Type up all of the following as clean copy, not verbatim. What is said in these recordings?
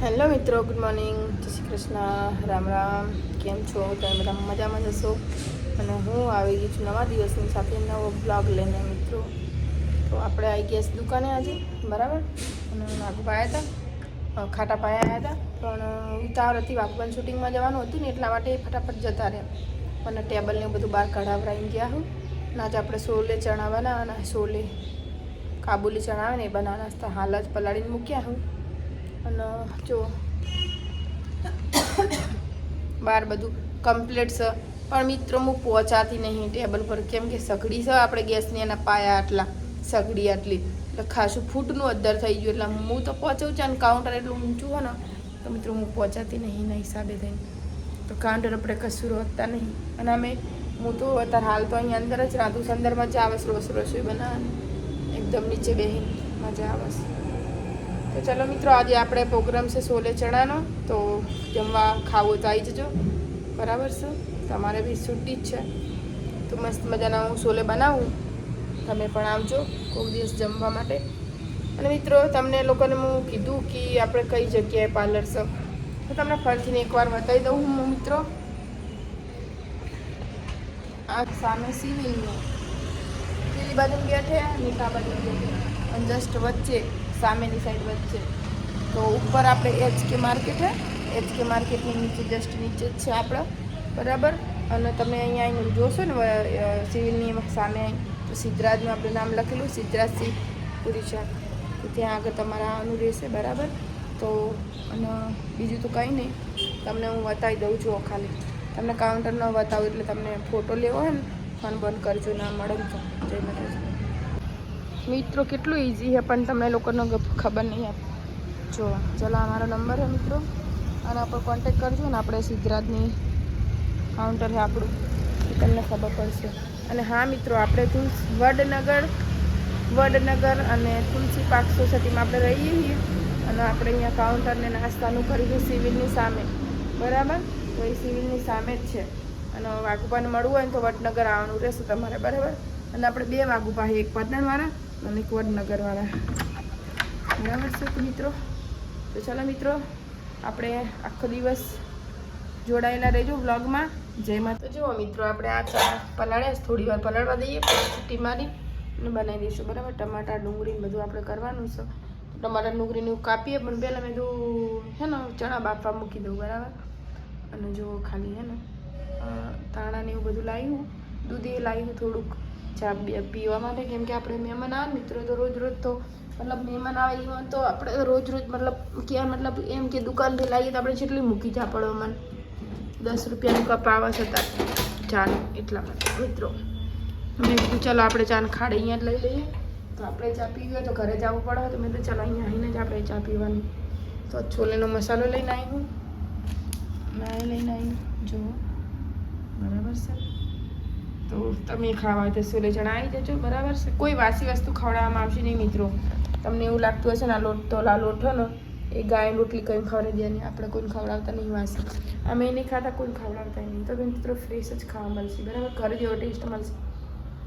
Hello મિત્રો, good morning, જય શ્રી કૃષ્ણ, રામ રામ. કેમ છો? તમે બધા મજામાં જશો. અને હું આવી ગઈ છું નવા દિવસની સાથે નવો બ્લોગ લઈને મિત્રો. તો આપણે આવી ગયા દુકાને આજે, બરાબર. અને વાઘુભા આવ્યા હતા, ખાટા પાયા આવ્યા હતા, પણ ઉતાવળ હતી. વાઘુભાઈને શૂટિંગમાં જવાનું હતું ને એટલા માટે ફટાફટ જતા રહ્યા. અને ટેબલ ને બધું બહાર કઢાવરાઈને ગયા હું. અને આજે આપણે છોલે ચણા બનાવવાના, છોલે કાબુલી ચણા આવે ને એ બનાવવાના હતા. હાલ જ પલાળીને મૂક્યા હું. અને જો બહાર બધું કમ્પ્લીટ છે, પણ મિત્રો હું પહોંચાતી નહીં ટેબલ પર, કેમ કે સગડી છે આપણે ગેસની એના પાયા આટલા, સગડી આટલી એટલે ખાસું ફૂટનું અદ્દર થઈ ગયું. એટલે હું તો પહોંચું છું અને કાઉન્ટર એટલું ઊંચું હોય ને તો મિત્રો હું પહોંચાતી નહીં એના હિસાબે થઈને. તો કાઉન્ટર આપણે કશું રોકતા નહીં. અને હું તો અત્યારે હાલ તો અહીંયા અંદર જ રાંધું છું. અંદર મજા આવે રસોઈ બનાવવાની, એકદમ નીચે બેસીને મજા આવે છે. તો ચાલો મિત્રો, આજે આપણે પ્રોગ્રામ છે છોલે ચણાનો. તો જમવા ખાવું તો આવી જજો, બરાબર છે. તમારે બી છૂટી જ છે તો મસ્ત મજાના હું છોલે બનાવું, તમે પણ આવજો કોઈ દિવસ જમવા માટે. અને મિત્રો તમને લોકોને હું કીધું કે આપણે કઈ જગ્યાએ પાર્લર છે, તો તમને ફરીથી એકવાર બતાવી દઉં હું મિત્રો. આ સામે સિવિલનું પેલી બાજુ બેઠે, નીચા બાજુ બેઠે, અને જસ્ટ વચ્ચે સામેની સાઈડ વચ્ચે. તો ઉપર આપણે એચકે માર્કેટ હે, એચકે માર્કેટની નીચે જસ્ટ નીચે જ છે આપણે, બરાબર. અને તમે અહીંયા આવીને જોશો ને સિવિલની સામે તો સિદ્ધરાજનું આપણે નામ લખેલું, સિદ્ધરાજસિંહ પૂરી શાક. તો ત્યાં આગળ તમારે આવવાનું રહેશે, બરાબર. તો અને બીજું તો કંઈ નહીં, તમને હું બતાવી દઉં છું. ખાલી તમને કાઉન્ટર ન બતાવું એટલે તમને ફોટો લેવો હોય ને ફોન બંધ કરજો, ના મળે તો જય માતાજી. મિત્રો કેટલું ઇઝી છે પણ તમને લોકોને ખબર નહીં આપે. જો ચલો અમારો નંબર છે મિત્રો, આના પર કોન્ટેક કરજો ને. આપણે સિદ્ધરાજની કાઉન્ટર છે આપણું, તમને ખબર પડશે. અને હા મિત્રો, આપણે વડનગર અને તુલસી પાર્ક સોસાયટીમાં આપણે રહીએ છીએ. અને આપણે અહીંયા કાઉન્ટરને નાસ્તાનું કરીશું સિવિલની સામે, બરાબર. તો એ સિવિલની સામે જ છે. અને વાઘુપાને મળવું હોય ને તો વડનગર આવવાનું રહેશે તમારે, બરાબર. અને આપણે બે વાઘુપા, એક પાટણવાળા અને એક વડનગરવાળા, બરાબર છે. તો મિત્રો, તો ચાલો મિત્રો, આપણે આખો દિવસ જોડાયેલા રહેજો વ્લોગમાં. જય માતા. તો જુઓ મિત્રો, આપણે આ ચા પલાળ્યા, થોડી વાર પલાળવા દઈએ, છૂટી મારી અને બનાવી દઈશું, બરાબર. ટમાટા ડુંગળી બધું આપણે કરવાનું છે. ટમાટા ડુંગળીને કાપીએ, પણ પહેલાં મેં તો હે ને ચણા બાફવા મૂકી દઉં, બરાબર. અને જો ખાલી હે ને ધાણાને એવું બધું લાવ્યું, દૂધ એ લાવ્યું થોડુંક ચા પીવા માટે, કેમ કે આપણે મહેમાન આવે મિત્રો તો રોજ તો મતલબ મહેમાન આવે એમાં તો આપણે રોજ મતલબ એમ કે દુકાનથી લાવીએ તો આપણે જેટલી મૂકી ચા પડો મને 10 રૂપિયાનું કપ આવે છતાં ચાનું, એટલા માટે મિત્રો મેં કીધું ચાલો આપણે ચાને ખાડે અહીંયા જ લઈ લઈએ. તો આપણે ચા પીવી હોય તો ઘરે જવું પડે, તો મેં તો ચાલો અહીંયા આવીને જ આપણે ચા પીવાની. તો છોલેનો મસાલો લઈને આવી હું, લઈને આવી જુઓ, બરાબર છે. તો તમે ખાવા હોય તો છોલે ચણા આવી જજો, બરાબર છે. કોઈ વાસી વસ્તુ ખવડાવવામાં આવશે નહીં મિત્રો. તમને એવું લાગતું હશે ને આ લોટ હોય ને એ ગાયની રોટલી કંઈ ખવડાવી દે, આપણે કોઈને ખવડાવતા નહીં વાસી. અમે નહીં ખાતા, કોઈને ખવડાવતા નહીં. તો મિત્રો ફ્રેશ જ ખાવા મળશે, બરાબર. ઘરે જેવો ટેસ્ટ મળશે.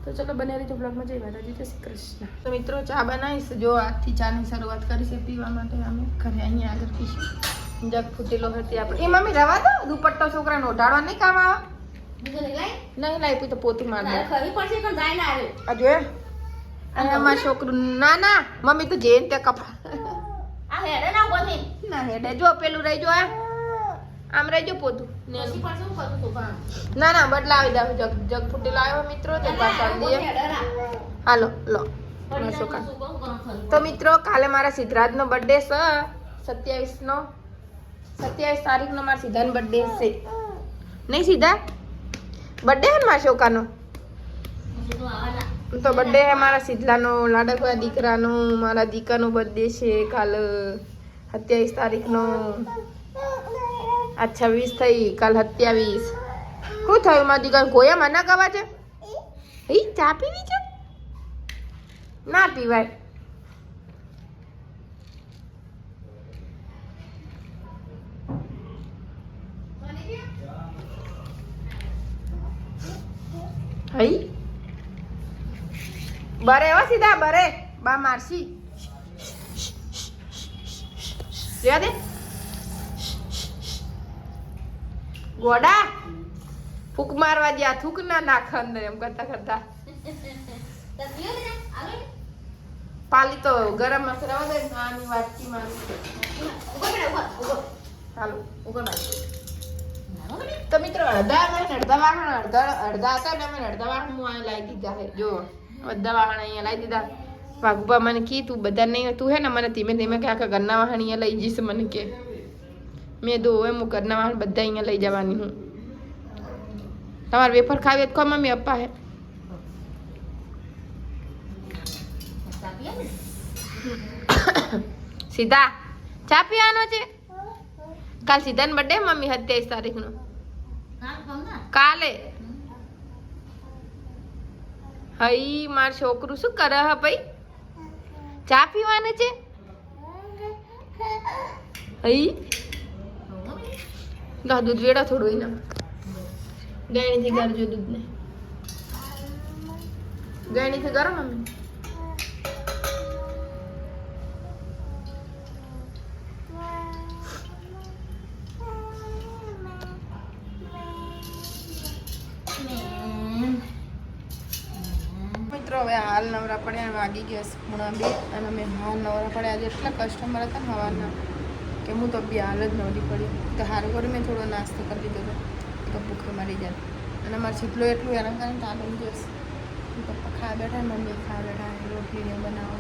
તો ચલો બને રહીજો બ્લોગમાં. જય માતાજી, જય શ્રી કૃષ્ણ. તો મિત્રો ચા બનાવીશ, જો આજથી ચાની શરૂઆત કરીશે પીવા માટે. અમે ઘરે અહીંયા આગળ પીશું. જગ ફૂટેલો હતી આપણે. એ મમ્મી રવા દો, દુપટ્ટો છોકરાને ઓઢાડવા નહીં કામ આવે. નહીં લાવી તો પોતું માર દે. આ જોયે અને અમારા છોકરું ના મમ્મી તો જેન તે કપડા ના હેડે. જો પેલું રહી જો, આમ રહી જો પોતું. ના બદલાવી દઉં. જગ ફૂટેલો આવ્યો મિત્રો, તે પાછળ દઈએ. હાલો લો છોકરા. તો મિત્રો કાલે મારા સિદ્ધરાજનો બર્થડે છે, 27 તારીખનો મારા સિદ્ધાનો બર્થડે છે. નહીં સિદ્ધા બર્થડે હે ને મારા છોકરાનો? તો બર્થડે હે મારા સિદ્ધલાનો, લાડકવા દીકરાનો. મારા દીકરાનો બર્થડે છે કાલ 27 તારીખનો. આ 26 થઈ, કાલ 27. શું થયું મારા દીકરા? ગોયા મને કવા છે? ચા પીવી છે? ના પીવાય. હઈ બરે હો સીધા બરે બા મારસી. રેવા દે ગોડા ફૂક મારવા જ્યાં થૂક ના નાખ અંદર એમ કરતા કરતા પાલી તો ગરમ મસાલા દે નાની વાટકી મારી હાલો ઉગર તો મિત્રો અડધા વાહણ અડધા હતા ને અમે અડધા વાહણ હું અહીંયા લાવી દીધા છે જો બધા વાહણ અહીંયા લાવી દીધા વાઘુબા મને કી તું બધા નહીં તું હે ને મને ધીમે ધીમે કે આખા ઘરના વાહણ અહીંયા લઈ જઈશ મને કે મેં દો એમ હું ઘરના વાહણ બધા અહીંયા લઈ જવાની હું તમારે વેફર ખાવી તો મમ્મી અપ્પા હે સીધા ચા પીવાનો છે કાલ સીધા ને બર્થડે મમ્મી 27 તારીખનો કાલે હઈ માર છોકરું શું કરે હે ભાઈ ચા પીવાનું છે હઈ ગા દૂધ વેડા થોડું એના ગયણીથી ગાળજો દૂધને ગયણીથી ગાળો મમ્મી હવે હાલ નવરા પડ્યા વાગી ગયા પૂણા 2 અને અમે હાલ નવરા પડ્યા આજે એટલા કસ્ટમર હતા ને હવારના કે હું તો બી હાલ જ નવરી પડી તો હારું કરી મેં થોડો નાસ્તો કરી લીધો હતો તો ભૂખે મરી જાય અને અમારે ચીપલો એટલું હેરાન કરે તો આનંદ દિવસ પપ્પા ખાવા બેઠા મમ્મી ખાવા બેઠા રોટલી ને બનાવો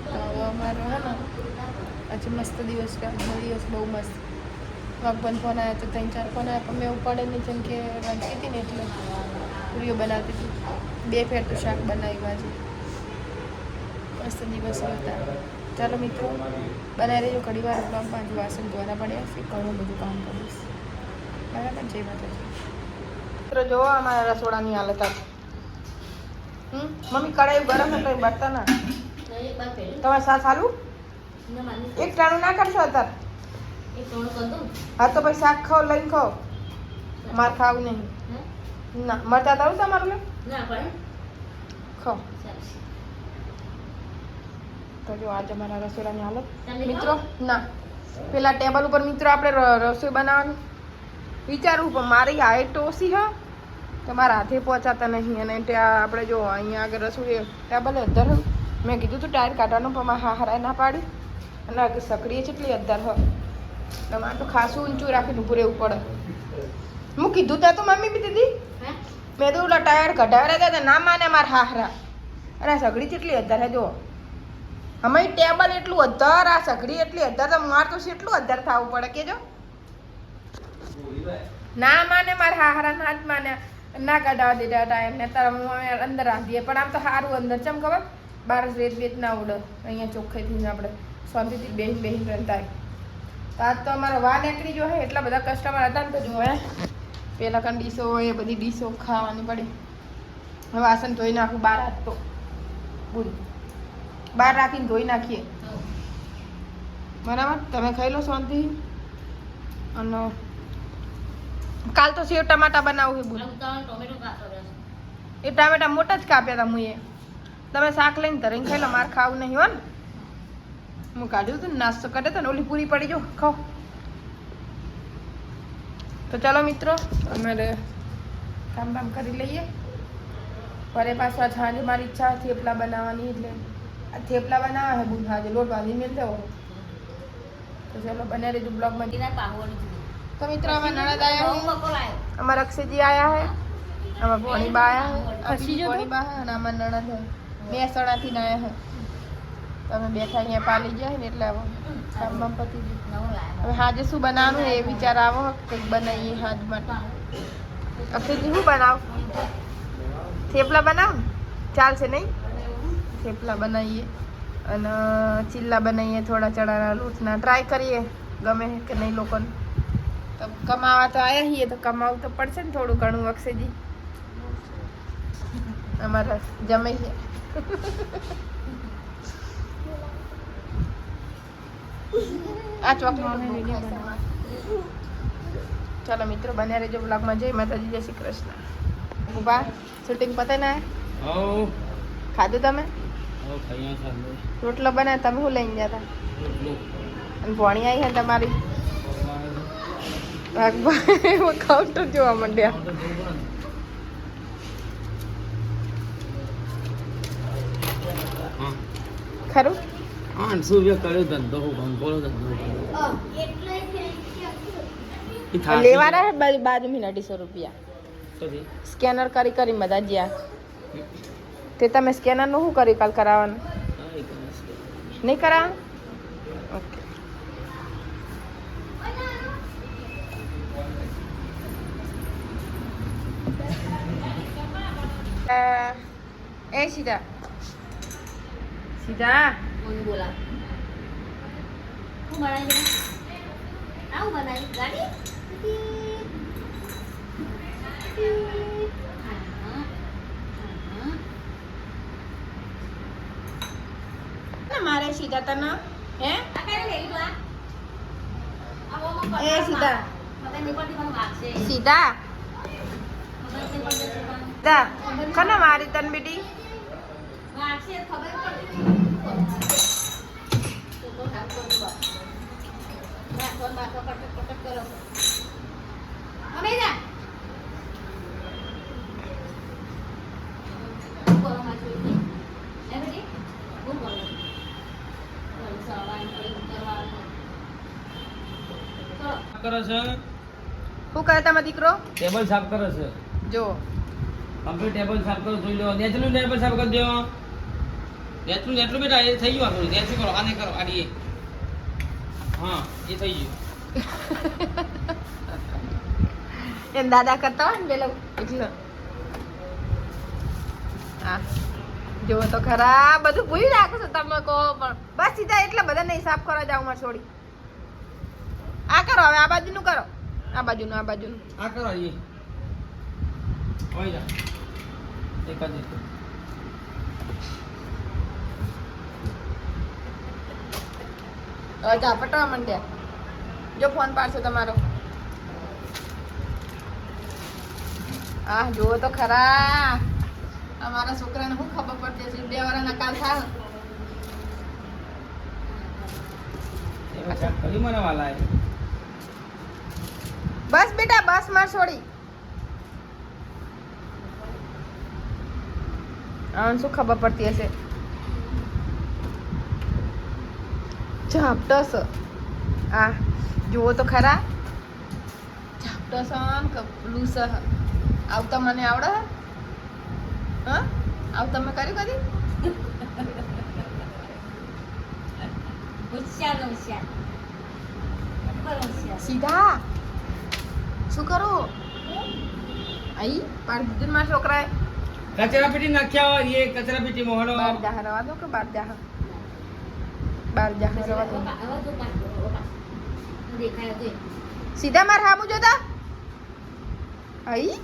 તો હવે અમારો હે ને આજે મસ્ત દિવસ આજનો દિવસ બહુ મસ્ત વાઘબન ફોન આવ્યો તો 3-4 ફોન આવ્યા પણ મેં ઉપાડે નહીં જેમ કે વાંચી હતી ને એટલે પૂરીઓ બનાવતી હતી 2 ફેર તો શાક બનાવ્યું આજે મસ્ત દિવસો હતા ચાલો મિત્રો બનાવી રહેજો ઘણી વાર બ્લોગમાં જ વાસણ ધોવાના પડ્યા છે ઘણું બધું કામ કરીશ બરાબર જય માતાજી મિત્રો જોવો અમારા રસોડાની હાલત આ મમ્મી કડાઈ ગરમ એટલે બળતા ના તમારે સાસ આલુ એક ટાણું ના કરશો અત્યારે હા તો પછી શાક ખાઓ લઈને ખાઓ મારે ખાવું નહીં ના મરતા તારું તમારું લે ખાઓ તો જો આજે અમારા રસોડાની હાલત મિત્રો ના પેલા ટેબલ ઉપર મિત્રો આપણે રસોઈ બનાવવાનું વિચારવું પણ મારી હાઈટ ઓછી હા તો મારા હાથે પહોંચાતા નહીં અને ત્યાં આપણે જો અહીંયા આગળ રસોઈ ટેબલ અધર મેં કીધું તું ટાયર કાઢવાનું પણ મારા હારા ના પાડી અને સકડીએ કેટલી અધર હ તમારે તો ખાસું ઊંચું રાખીને ઊભું રહેવું પડે હું કીધું ત્યાં તો મમ્મી બી દીદી મેં તો ઓલા ટાયર કઢાવ્યા હતા ના માને મારા હારા અરે સગડી કેટલી અધર હે જો અમે ટેબલ એટલું અધર આ સગડી એટલી અધર તો મારે તો કેટલું અધર થવું પડે કે જો ના માને મારા હારા ના જ માને ના કઢાવા દીધા ટાયર ને તારા હું અંદર રાખીએ પણ આમ તો સારું અંદર ચમ ખબર બાર રેત વેત ના ઉડે અહીંયા ચોખ્ખાઈથી આપણે શાંતિથી બેહીને રંધાય તો આજ તો અમારા વા નીકળી જો હે એટલા બધા કસ્ટમર હતા ને તો જો હે પેલા કાન ડીશો હોય એ બધી ડીશો ખાવાની પડી હવે વાસણ ધોઈ નાખું બહાર હાથ તો બોલ બહાર રાખીને ધોઈ નાખીએ બરાબર તમે ખાઈ લો શાંતિ અને કાલ તો સેવ ટમાટા બનાવું છે બોલ એ ટામેટા મોટા જ કાપ્યા હતા મુએ તમે શાક લઈને ધરીને ખાઈ લો મારે ખાવું નહીં હો ને હું કાઢ્યું હતું નાસ્તો કરે તો ને ઓલી પૂરી પડી જો ખાઓ તો ચાલો મિત્રો અમારે કામ બામ કરી લઈએ ફરે પાછા સાંજે મારી ઈચ્છા થેપલા બનાવવાની એટલે આ થેપલા બનાવવા હે બુધ આજે લોટ બાંધી મેળ દેવો તો ચાલો બને રહેજો બ્લોગમાં તો મિત્રો અમારા નણદ આયા અમારા અક્ષયજી આયા હે અમારા ભોણીબા આયા હે ભોણીબા અને અમારા નણદ હે મહેસાણાથી આયા હે તમે બેઠા અહીંયા પાલી જાય ને એટલે કામ બામ પતી ગયું હવે હાજે શું બનાવવાનું એ વિચાર આવો કંઈક બનાવીએ હાજ માટે અક્ષયજી શું બનાવ થેપલા બનાવ ચાલશે નહીં થેપલા બનાવીએ અને ચીલ્લા બનાવીએ થોડા ચણાના લોટના ટ્રાય કરીએ ગમે કે નહીં લોકોને તો કમાવા તો આવ્યા છીએ તો કમાવું તો પડશે ને થોડું ઘણું અક્ષયજી અમારા જમાઈ છે આ ચોકલેટ ચાલો મિત્રો બન્યા રહેજો બ્લોગમાં જય માતાજી જય શ્રી કૃષ્ણ ઉભા શૂટિંગ પતે ને ખાધું તમે રોટલો બનાવે તમે શું લઈને જતા અને ભોણી આવી છે તમારી વાઘભાઈ કાઉન્ટર જોવા માંડ્યા. ખરું 800 રૂપિયા કર્યો ધંધો બોલો ધંધો લેવાના બાજુ મિનિટ 250 રૂપિયા સ્કેનર કરી બધા જ્યાં તે તમે સ્કેનર નું શું કર્યું કાલ કરાવવાનું નહીં કરાવવાનું? ઓકે. એ સીધા સીધા બોલા હું બનાવી આવું બનાવી ગાડી મારે સીધા તને હે આ કઈ લઈ લો આ એ સીધા મને નીકળતી મને વાગશે સીધા સીધા કને મારી તન બેટી વાગશે ખબર પડતી તો કામ કરો ના ફોન બાતો કટ કરો અમે જા બોલો માં જોઈ એ બેટી હું બોલું કરે છે શું કરે તમારો દીકરો? ટેબલ સાફ કરે છે. જો કમ્પ્લીટ ટેબલ સાફ કરો જોઈ લો. નેચરલ ટેબલ સાફ કરી દો. નેચરલ બેટા એ થઈ ગયું આપણું. નેચરલ કરો આને કરો આડી હા એ થઈ ગયું. એમ દાદા કરતા હોય ને પેલો એટલે હા જો તો ખરા બધું ભૂલી રાખો છો તમે કહો પણ બસ સીધા એટલે બધા નહીં સાફ કરવા જાવ માં છોડી. આ કરો હવે આ બાજુનું કરો આ બાજુનું આ કરો એ હોય જા એક જ હવે જા પટવા માંડ્યા. જો ફોન પાડશો તમારો. હા જુઓ તો ખરા અમારા છોકરાને શું ખબર પડતી છે 2 વર્ષના કાલ થાય. કરી મને વાલા બસ બેટા બસ માર છોડી. આને શું ખબર પડતી હશે? ઝાપટો છે આ જુઓ તો ખરા ઝાપટો છે કે પેલું છે આવતા મને આવડે હા આવતા મેં કર્યું કદી હોશિયાર સીધા શું કરું આઈ પાડી દીધું ને મારા છોકરાએ. કચરા પેટી નાખ્યા હોય એ કચરા પેટી મોહનો બાર જાહ રવા દો કે બાર જાહ રવા દો. દેખાય તો સીધા માર હામું જોતા આઈ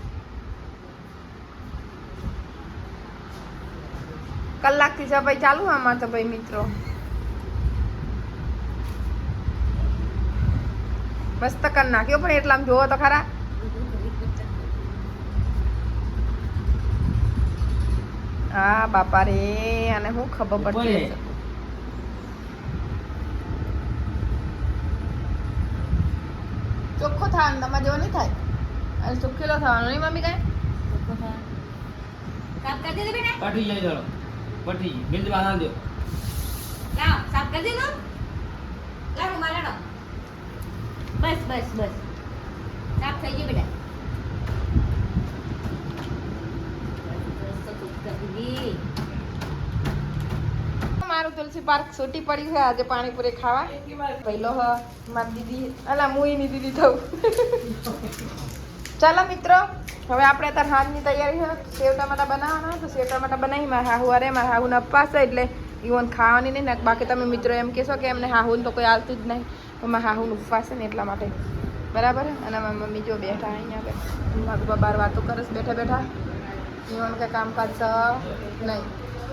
કલાકથી સફાઈ ચાલુ આમાં તો ભાઈ મિત્રો મસ્ત કર નાખ્યો પણ એટલામાં જોવો તો ખરા. હા બાપા રે અને હું ખબર પડતી હશે. ચોખ્ખો થાય તમારે જેવો નહીં થાય અને ચોખ્ખેલો થવાનો નહીં મમ્મી કાંઈ સાફ કરી દીધું બેટા પટી જાય ચલો પટી ગઈ બિંદ બાંધા દો લાવ સાફ કરી દીધું લાવ રૂમાલ લાડો બસ સાફ થઈ ગયું બેટા મારું તુલસી પાર્ક છૂટી પડી છે આજે પાણીપુરી ખાવા પહેલો હ મારી દીદી અલા મુઈની દીદી થયું. ચાલો મિત્રો હવે આપણે અત્યારે હાથની તૈયારી છે સેવ ટમાટા બનાવવાના તો સેવ ટમાટા બનાવી મારા હાહુ અરે મારા હાહુને અપવાસ છે એટલે ઈવન ખાવાની નહીં ને બાકી તમે મિત્રો એમ કહેશો કે એમને હાહુને તો કોઈ આવતું જ નહીં તો મારા હાહુનું ઉપવાસ છે ને એટલા માટે બરાબર. અને મારી મમ્મી જો બેઠા અહીંયા આગળ બાર વાતો કરે છે બેઠા ઈવન કંઈ કામકાજ છે નહીં.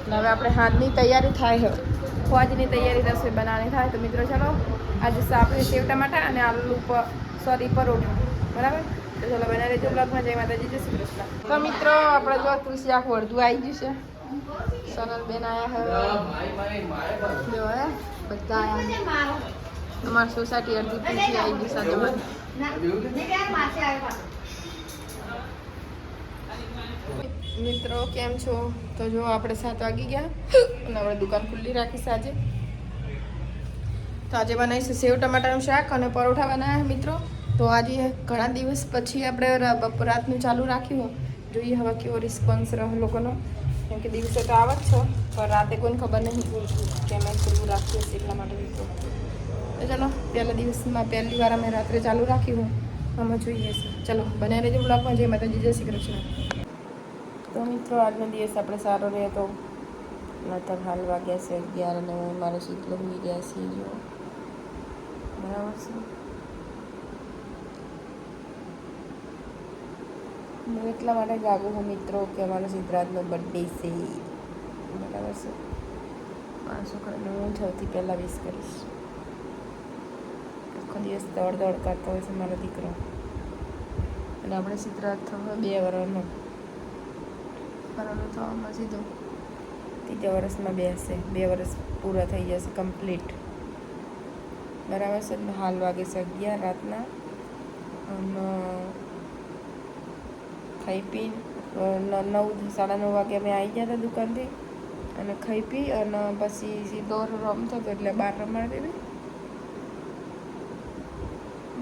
હવે આપણે હાથની તૈયારી થાય છે ખોજની તૈયારી રસોઈ બનાવવાની થાય તો મિત્રો ચાલો આજે આપણે સેવ ટમાટા અને આલુ પરોઠા બરાબર. તો ચાલો બના રહેજો બ્લોગમાં. જય માતાજી જય શ્રી કૃષ્ણ. તો મિત્રો આપણે જો તુલસી આખું અડધું આવી ગયું છે. સોનલ બેન આયા હે જો હે બધા આયા અમારી સોસાયટી અડધી તુલસી આવી ગઈ સાથે ના નહીં બેન માસી આવે પાછો. મિત્રો કેમ છો? તો જો આપણે 7 વાગી ગયા અને આપણે દુકાન ખુલ્લી રાખીશ આજે. તો આજે બનાવીશું સેવ ટમાટાનું શાક અને પરોઠા બનાવ્યા મિત્રો. તો આજે ઘણા દિવસ પછી આપણે રાતનું ચાલુ રાખ્યું. જોઈએ હવે કેવો રિસ્પોન્સ રહે લોકોનો, કેમ કે દિવસે તો આવે જ છો પણ રાતે કોઈને ખબર નહીં કે અમે ખુલ્લું રાખ્યું છે એટલા માટે મિત્રો. તો ચલો પહેલા દિવસમાં પહેલી વાર અમે રાત્રે ચાલુ રાખ્યું અમે જોઈએ છે. ચલો બને રહેજો બ્લોગમાં. જય માતાજી, જય શ્રી કૃષ્ણ. તો મિત્રો આજનો દિવસ આપણે સારો રહે તો નતર હાલ વાગ્યા છે 11 અને હું મારો શીતલો હોઈ ગયા છીએ જો બરાબર છે. હું એટલા માટે જાગું હું મિત્રો કે અમારો સિદ્ધરાજનો બર્થડે છે બરાબર છે. મારા છોકરાને હું સૌથી પહેલાં વિશ કરીશ. આખો દિવસ દોડ કરતો હોય છે મારો દીકરો. અને આપણે સિદ્ધરાજ થવા 2 વર્ષનો થવામાં સીધું 3 વર્ષમાં બેસશે. 2 વર્ષ પૂરા થઈ જશે કમ્પ્લીટ બરાબર છે. હાલ વાગે છે 11 રાતના અને ખાઈ પી 9 સાડા 9 વાગે અમે આવી ગયા હતા દુકાનથી અને ખાઈ પી અને પછી સીધો રમતો હતો એટલે બહાર રમાડી દીધી.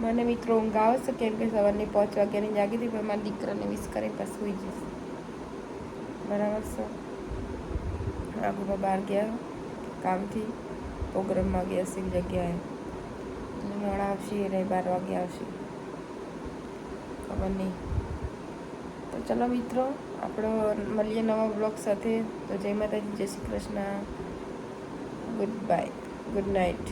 મને મિત્રો ઊંઘ આવે છે કેમ કે સવારની 5 વાગ્યાની જાગી હતી પણ મારા દીકરાને વિશ કરી પછી સૂઈ જઈશ બરાબર છે. આગળ બહાર ગયા કામથી પ્રોગ્રામમાં ગયા છે જગ્યાએ એટલે મોડા આવશે એને 12 વાગે આવશે ખબર નહીં. તો ચલો મિત્રો આપણો મળીએ નવા બ્લોગ સાથે. તો જય માતાજી, જય Shri Krishna, good bye, good night.